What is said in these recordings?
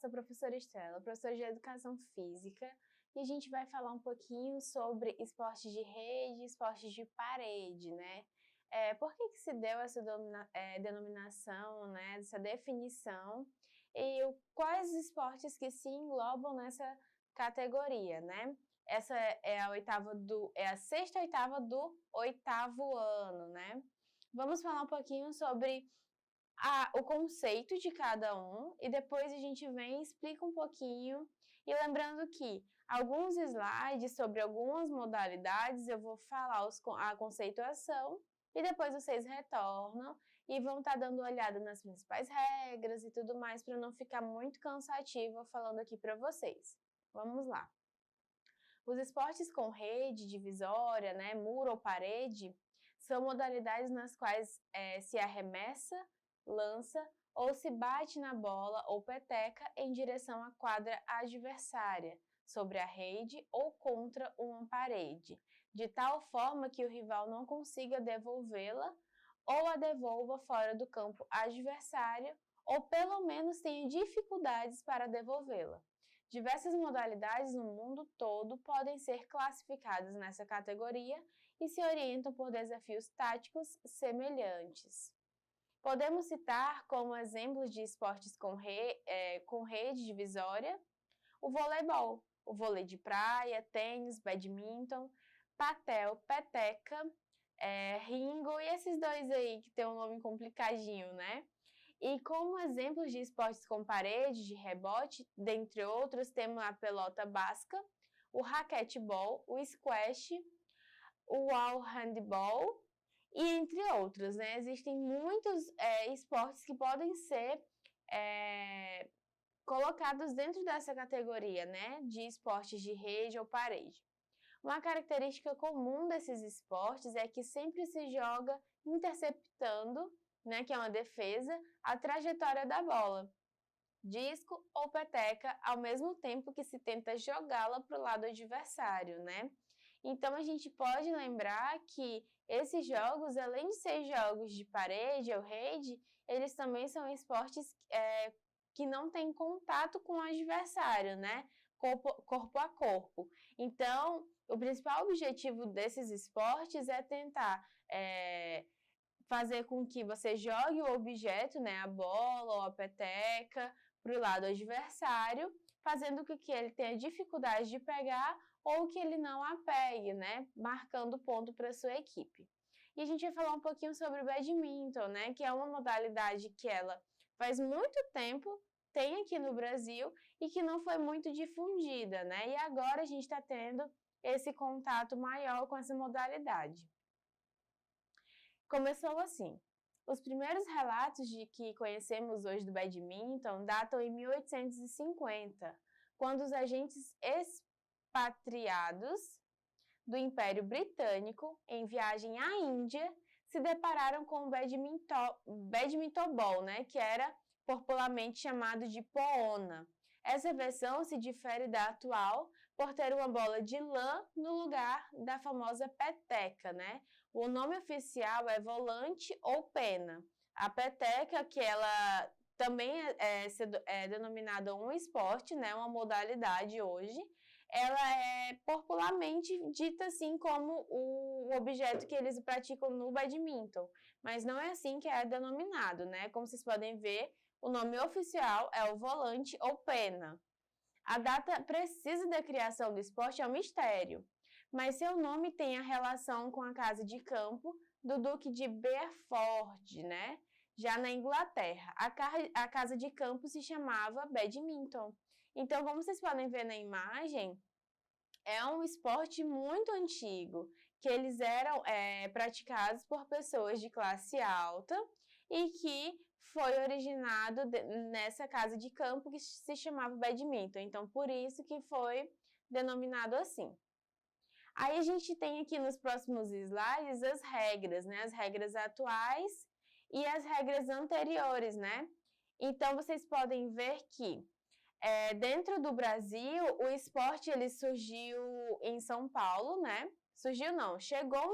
sou a professora Estela, professora de Educação Física, e a gente vai falar um pouquinho sobre esportes de rede e esportes de parede, né? Por que se deu essa denominação, né, essa definição, e quais esportes que se englobam nessa categoria, né? Essa é a sexta oitava do oitavo ano, né? Vamos falar um pouquinho sobre o conceito de cada um e depois a gente vem e explica um pouquinho. E lembrando que alguns slides sobre algumas modalidades eu vou falar a conceituação e depois vocês retornam e vão estar dando uma olhada nas principais regras e tudo mais para não ficar muito cansativo falando aqui para vocês. Vamos lá. Os esportes com rede, divisória, né, muro ou parede, são modalidades nas quais se arremessa, lança ou se bate na bola ou peteca em direção à quadra adversária, sobre a rede ou contra uma parede, de tal forma que o rival não consiga devolvê-la ou a devolva fora do campo adversário ou pelo menos tenha dificuldades para devolvê-la. Diversas modalidades no mundo todo podem ser classificadas nessa categoria e se orientam por desafios táticos semelhantes. Podemos citar como exemplos de esportes com rede divisória o voleibol, o vôlei de praia, tênis, badminton, patel, peteca, ringo e esses dois aí que tem um nome complicadinho, né? E como exemplos de esportes com parede, de rebote, dentre outros, temos a pelota basca, o raquetebol, o squash, o wall handball e entre outros, né? Existem muitos esportes que podem ser colocados dentro dessa categoria, né? De esportes de rede ou parede. Uma característica comum desses esportes é que sempre se joga interceptando, né, que é uma defesa, a trajetória da bola, disco ou peteca, ao mesmo tempo que se tenta jogá-la para o lado adversário, né? Então a gente pode lembrar que esses jogos, além de ser jogos de parede ou rede, eles também são esportes que não têm contato com o adversário, né? Corpo a corpo. Então, o principal objetivo desses esportes é tentar fazer com que você jogue o objeto, né, a bola ou a peteca, para o lado adversário, fazendo com que ele tenha dificuldade de pegar ou que ele não a pegue, né, marcando ponto para a sua equipe. E a gente vai falar um pouquinho sobre o badminton, né, que é uma modalidade que ela faz muito tempo tem aqui no Brasil e que não foi muito difundida, né, e agora a gente está tendo esse contato maior com essa modalidade. Começou assim. Os primeiros relatos de que conhecemos hoje do badminton datam em 1850, quando os agentes expatriados do Império Britânico, em viagem à Índia, se depararam com o badminton ball, né, que era popularmente chamado de poona. Essa versão se difere da atual por ter uma bola de lã no lugar da famosa peteca, né? O nome oficial é volante ou pena. A peteca, que ela também é denominada um esporte, né? Uma modalidade hoje, ela é popularmente dita assim como o objeto que eles praticam no badminton, mas não é assim que é denominado, né? Como vocês podem ver, o nome oficial é o volante ou pena. A data precisa da criação do esporte é um mistério, mas seu nome tem a relação com a casa de campo do Duque de Beaufort, né? Já na Inglaterra, a casa de campo se chamava badminton. Então, como vocês podem ver na imagem, é um esporte muito antigo, que eles eram praticados por pessoas de classe alta e que foi originado nessa casa de campo que se chamava badminton. Então, por isso que foi denominado assim. Aí a gente tem aqui nos próximos slides as regras, né? As regras atuais e as regras anteriores, né? Então, vocês podem ver que dentro do Brasil, o esporte ele surgiu em São Paulo, né? Surgiu não, chegou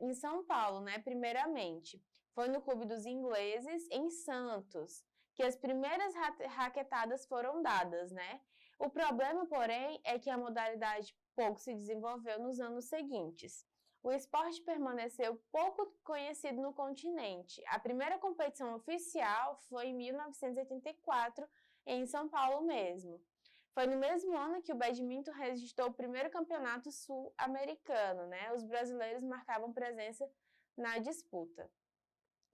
em São Paulo, né? Primeiramente, foi no Clube dos Ingleses, em Santos, que as primeiras raquetadas foram dadas, né? O problema, porém, é que a modalidade pouco se desenvolveu nos anos seguintes. O esporte permaneceu pouco conhecido no continente. A primeira competição oficial foi em 1984, em São Paulo mesmo. Foi no mesmo ano que o badminton registrou o primeiro campeonato sul-americano, né? Os brasileiros marcavam presença na disputa.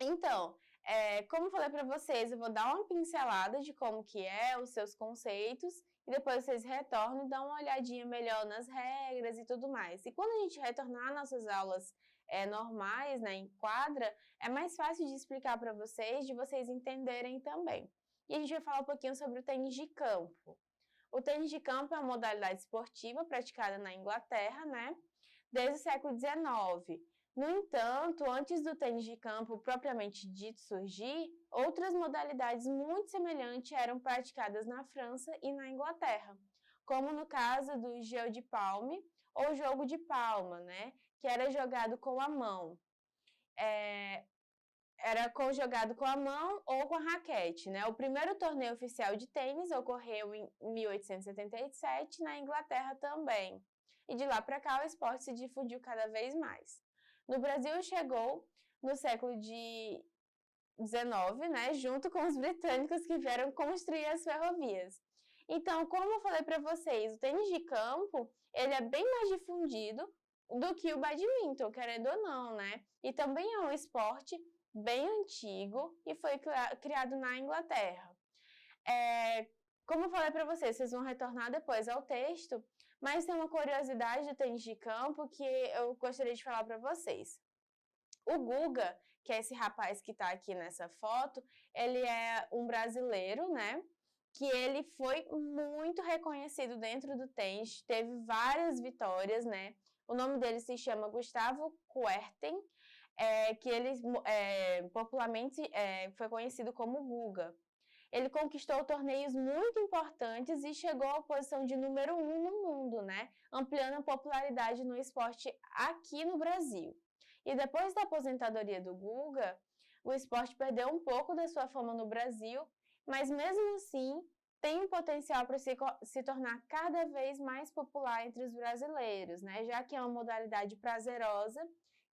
Então, como falei para vocês, eu vou dar uma pincelada de como que é, os seus conceitos, e depois vocês retornam e dão uma olhadinha melhor nas regras e tudo mais. E quando a gente retornar nossas aulas normais, né, em quadra, é mais fácil de explicar para vocês, de vocês entenderem também. E a gente vai falar um pouquinho sobre o tênis de campo. O tênis de campo é uma modalidade esportiva praticada na Inglaterra, né, desde o século XIX. No entanto, antes do tênis de campo propriamente dito surgir, outras modalidades muito semelhantes eram praticadas na França e na Inglaterra, como no caso do jeu de paume ou jogo de palma, né, que era jogado com a mão. Era jogado com a mão ou com a raquete, né? O primeiro torneio oficial de tênis ocorreu em 1877 na Inglaterra também. E de lá para cá o esporte se difundiu cada vez mais. No Brasil chegou no século XIX, né, junto com os britânicos que vieram construir as ferrovias. Então, como eu falei para vocês, o tênis de campo, ele é bem mais difundido do que o badminton, querendo ou não, né? E também é um esporte bem antigo e foi criado na Inglaterra. Como eu falei para vocês vão retornar depois ao texto, mas tem uma curiosidade do tênis de campo que eu gostaria de falar para vocês. O Guga, que é esse rapaz que está aqui nessa foto, ele é um brasileiro, né? Que ele foi muito reconhecido dentro do tênis, teve várias vitórias, né? O nome dele se chama Gustavo Kuerten, que ele popularmente foi conhecido como Guga. Ele conquistou torneios muito importantes e chegou à posição de número 1 no mundo, né? Ampliando a popularidade no esporte aqui no Brasil. E depois da aposentadoria do Guga, o esporte perdeu um pouco da sua fama no Brasil, mas mesmo assim tem um potencial para se tornar cada vez mais popular entre os brasileiros, né? Já que é uma modalidade prazerosa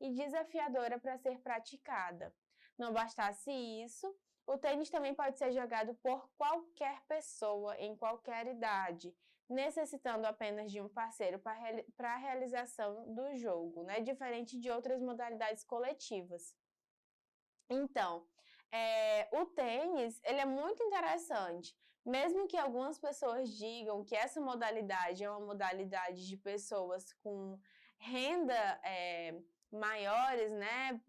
e desafiadora para ser praticada. Não bastasse isso, o tênis também pode ser jogado por qualquer pessoa, em qualquer idade, necessitando apenas de um parceiro para a realização do jogo, né? Diferente de outras modalidades coletivas. Então, o tênis, ele é muito interessante. Mesmo que algumas pessoas digam que essa modalidade é uma modalidade de pessoas com renda maiores, né?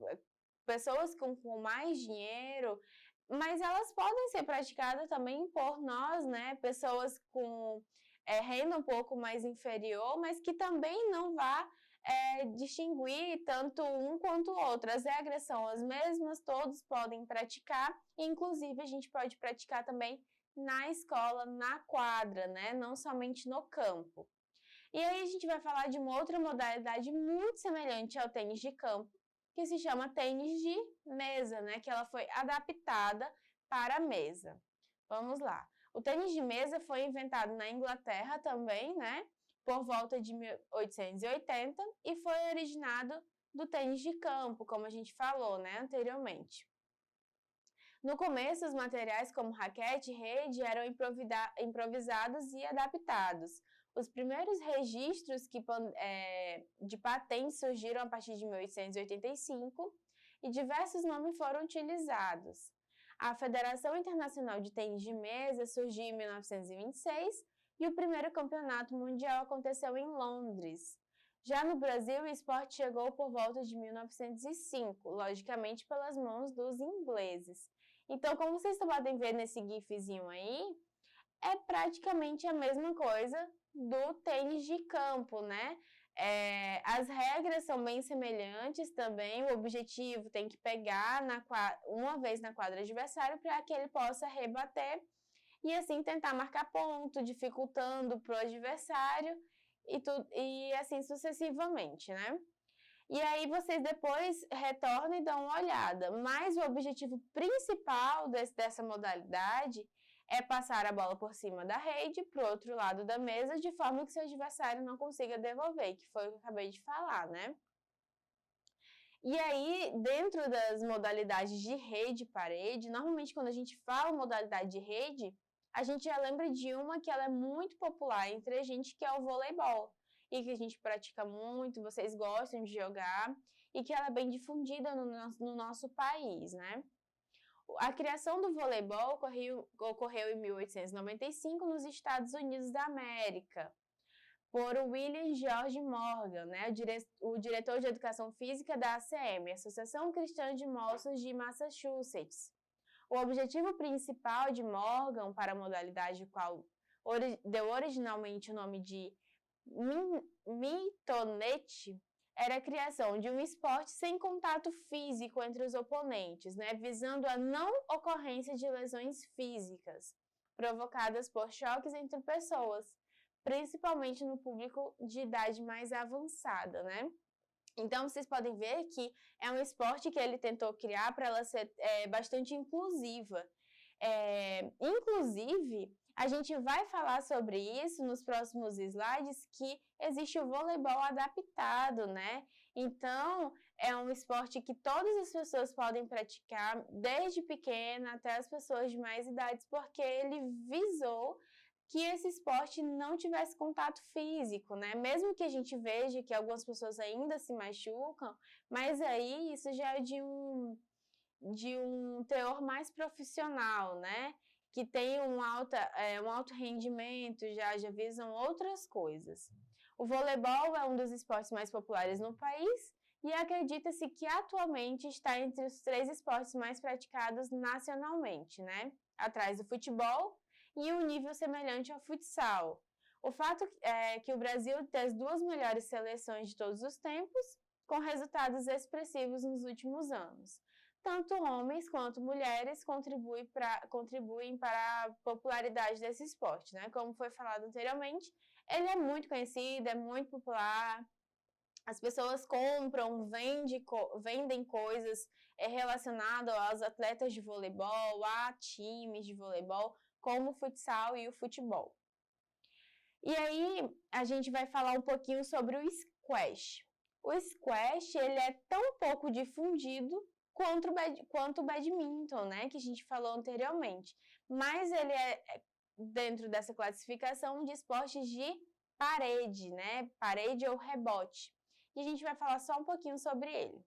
Pessoas com mais dinheiro, mas elas podem ser praticadas também por nós, né? Pessoas com renda um pouco mais inferior, mas que também não vá distinguir tanto um quanto o outro. As regras são as mesmas, todos podem praticar, e inclusive a gente pode praticar também na escola, na quadra, né? Não somente no campo. E aí a gente vai falar de uma outra modalidade muito semelhante ao tênis de campo, que se chama tênis de mesa, né? Que ela foi adaptada para a mesa. Vamos lá. O tênis de mesa foi inventado na Inglaterra também, né? Por volta de 1880 e foi originado do tênis de campo, como a gente falou, né, anteriormente. No começo, os materiais como raquete e rede eram improvisados e adaptados. Os primeiros registros de patentes surgiram a partir de 1885 e diversos nomes foram utilizados. A Federação Internacional de Tênis de Mesa surgiu em 1926 e o primeiro campeonato mundial aconteceu em Londres. Já no Brasil, o esporte chegou por volta de 1905, logicamente pelas mãos dos ingleses. Então, como vocês podem ver nesse gifzinho aí, é praticamente a mesma coisa do tênis de campo, né? As regras são bem semelhantes também, o objetivo tem que pegar uma vez na quadra adversária para que ele possa rebater e assim tentar marcar ponto, dificultando para o adversário e assim sucessivamente, né? E aí vocês depois retornam e dão uma olhada. Mas o objetivo principal dessa modalidade é passar a bola por cima da rede para o outro lado da mesa, de forma que seu adversário não consiga devolver, que foi o que eu acabei de falar, né? E aí, dentro das modalidades de rede e parede, normalmente quando a gente fala modalidade de rede, a gente já lembra de uma que ela é muito popular entre a gente, que é o voleibol. E que a gente pratica muito, vocês gostam de jogar, e que ela é bem difundida no nosso país, né? A criação do voleibol ocorreu em 1895 nos Estados Unidos da América, por William George Morgan, né, o diretor de Educação Física da ACM, Associação Cristã de Moços de Massachusetts. O objetivo principal de Morgan para a modalidade, qual deu originalmente o nome de mitonete, era a criação de um esporte sem contato físico entre os oponentes, né, visando a não ocorrência de lesões físicas provocadas por choques entre pessoas, principalmente no público de idade mais avançada, né? Então, vocês podem ver que é um esporte que ele tentou criar para ela ser bastante inclusiva. Inclusive, a gente vai falar sobre isso nos próximos slides, que existe o voleibol adaptado, né? Então, é um esporte que todas as pessoas podem praticar, desde pequena até as pessoas de mais idades, porque ele visou que esse esporte não tivesse contato físico, né? Mesmo que a gente veja que algumas pessoas ainda se machucam, mas aí isso já é de um teor mais profissional, né? Que tem um alto rendimento, já visam outras coisas. O voleibol é um dos esportes mais populares no país e acredita-se que atualmente está entre os 3 esportes mais praticados nacionalmente, né? Atrás do futebol e um nível semelhante ao futsal. O fato é que o Brasil tem as 2 melhores seleções de todos os tempos, com resultados expressivos nos últimos anos. Tanto homens quanto mulheres contribuem para a popularidade desse esporte, né? Como foi falado anteriormente, ele é muito conhecido, é muito popular. As pessoas compram, vendem coisas relacionadas aos atletas de voleibol, a times de voleibol, como o futsal e o futebol. E aí, a gente vai falar um pouquinho sobre o squash. O squash, ele é tão pouco difundido quanto o badminton, né, que a gente falou anteriormente. Mas ele é, dentro dessa classificação, de esportes de parede, né, parede ou rebote. E a gente vai falar só um pouquinho sobre ele.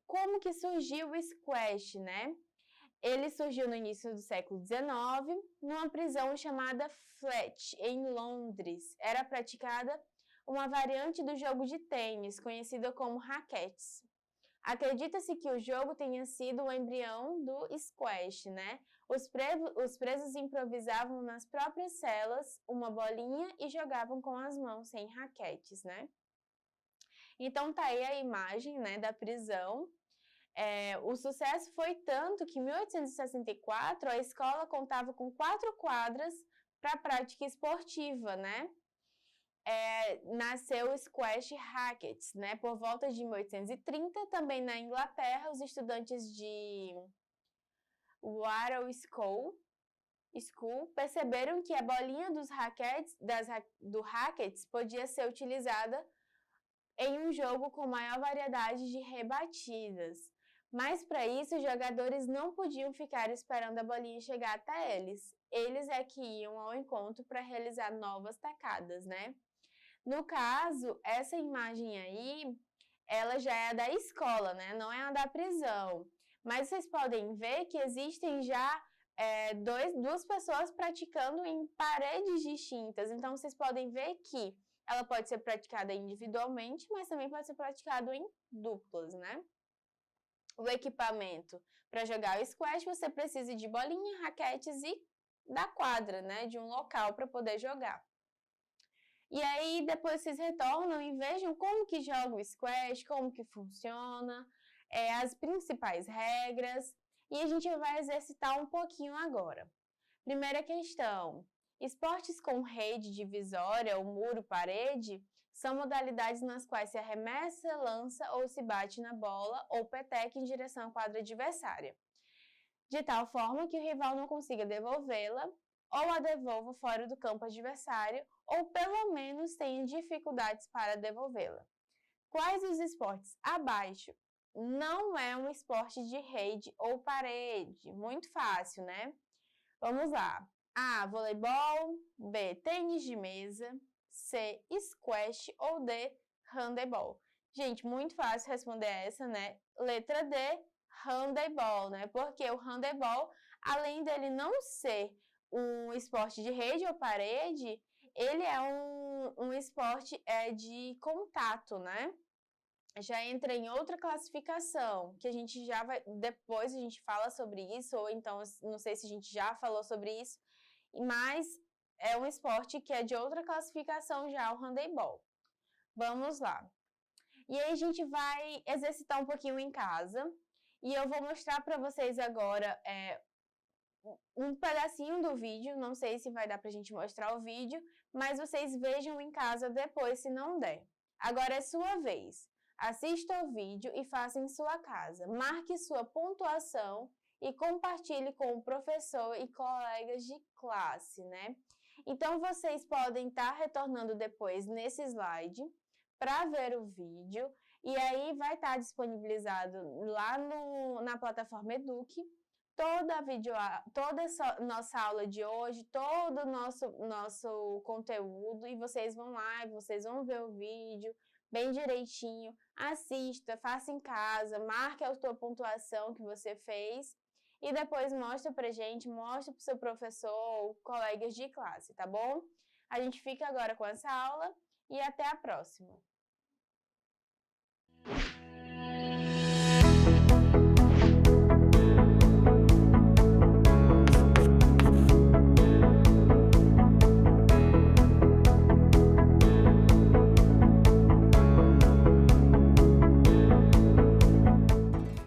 Como que surgiu o squash, né? Ele surgiu no início do século XIX, numa prisão chamada Fletch, em Londres. Era praticada uma variante do jogo de tênis, conhecida como raquetes. Acredita-se que o jogo tenha sido o embrião do squash, né? Os presos improvisavam nas próprias celas uma bolinha e jogavam com as mãos, sem raquetes, né? Então, tá aí a imagem, né, da prisão. O sucesso foi tanto que em 1864 a escola contava com 4 quadras para prática esportiva, né? Nasceu o Squash Rackets, né? Por volta de 1830, também na Inglaterra, os estudantes de Warrow School perceberam que a bolinha do rackets podia ser utilizada em um jogo com maior variedade de rebatidas. Mas para isso, os jogadores não podiam ficar esperando a bolinha chegar até eles. Eles é que iam ao encontro para realizar novas tacadas, né? No caso, essa imagem aí, ela já é da escola, né? Não é a da prisão. Mas vocês podem ver que existem já duas pessoas praticando em paredes distintas. Então, vocês podem ver que ela pode ser praticada individualmente, mas também pode ser praticado em duplas, né? O equipamento para jogar o squash, você precisa de bolinha, raquetes e da quadra, né? De um local para poder jogar. E aí, depois vocês retornam e vejam como que joga o squash, como que funciona, as principais regras. E a gente vai exercitar um pouquinho agora. Primeira questão. Esportes com rede divisória ou muro-parede São modalidades nas quais se arremessa, lança ou se bate na bola ou peteca em direção à quadra adversária, de tal forma que o rival não consiga devolvê-la ou a devolva fora do campo adversário ou pelo menos tenha dificuldades para devolvê-la. Quais os esportes abaixo? Não é um esporte de rede ou parede, muito fácil, né? Vamos lá. A, voleibol, B, tênis de mesa, C, squash ou D, handebol. Gente, muito fácil responder essa, né? Letra D, handebol, né? Porque o handebol, além dele não ser um esporte de rede ou parede, ele é um esporte de contato, né? Já entra em outra classificação, que a gente já vai, depois a gente fala sobre isso, ou então, não sei se a gente já falou sobre isso, mas é um esporte que é de outra classificação já, o handebol. Vamos lá. E aí a gente vai exercitar um pouquinho em casa, e eu vou mostrar para vocês agora um pedacinho do vídeo, não sei se vai dar pra gente mostrar o vídeo, mas vocês vejam em casa depois se não der. Agora é sua vez. Assista ao vídeo e faça em sua casa. Marque sua pontuação e compartilhe com o professor e colegas de classe, né? Então, vocês podem estar retornando depois nesse slide para ver o vídeo e aí vai estar disponibilizado lá na plataforma Eduque toda essa nossa aula de hoje, todo o nosso conteúdo, e vocês vão lá, e vocês vão ver o vídeo bem direitinho, assista, faça em casa, marque a sua pontuação que você fez, e depois mostra pra gente, mostra pro seu professor ou colegas de classe, tá bom? A gente fica agora com essa aula, e até a próxima!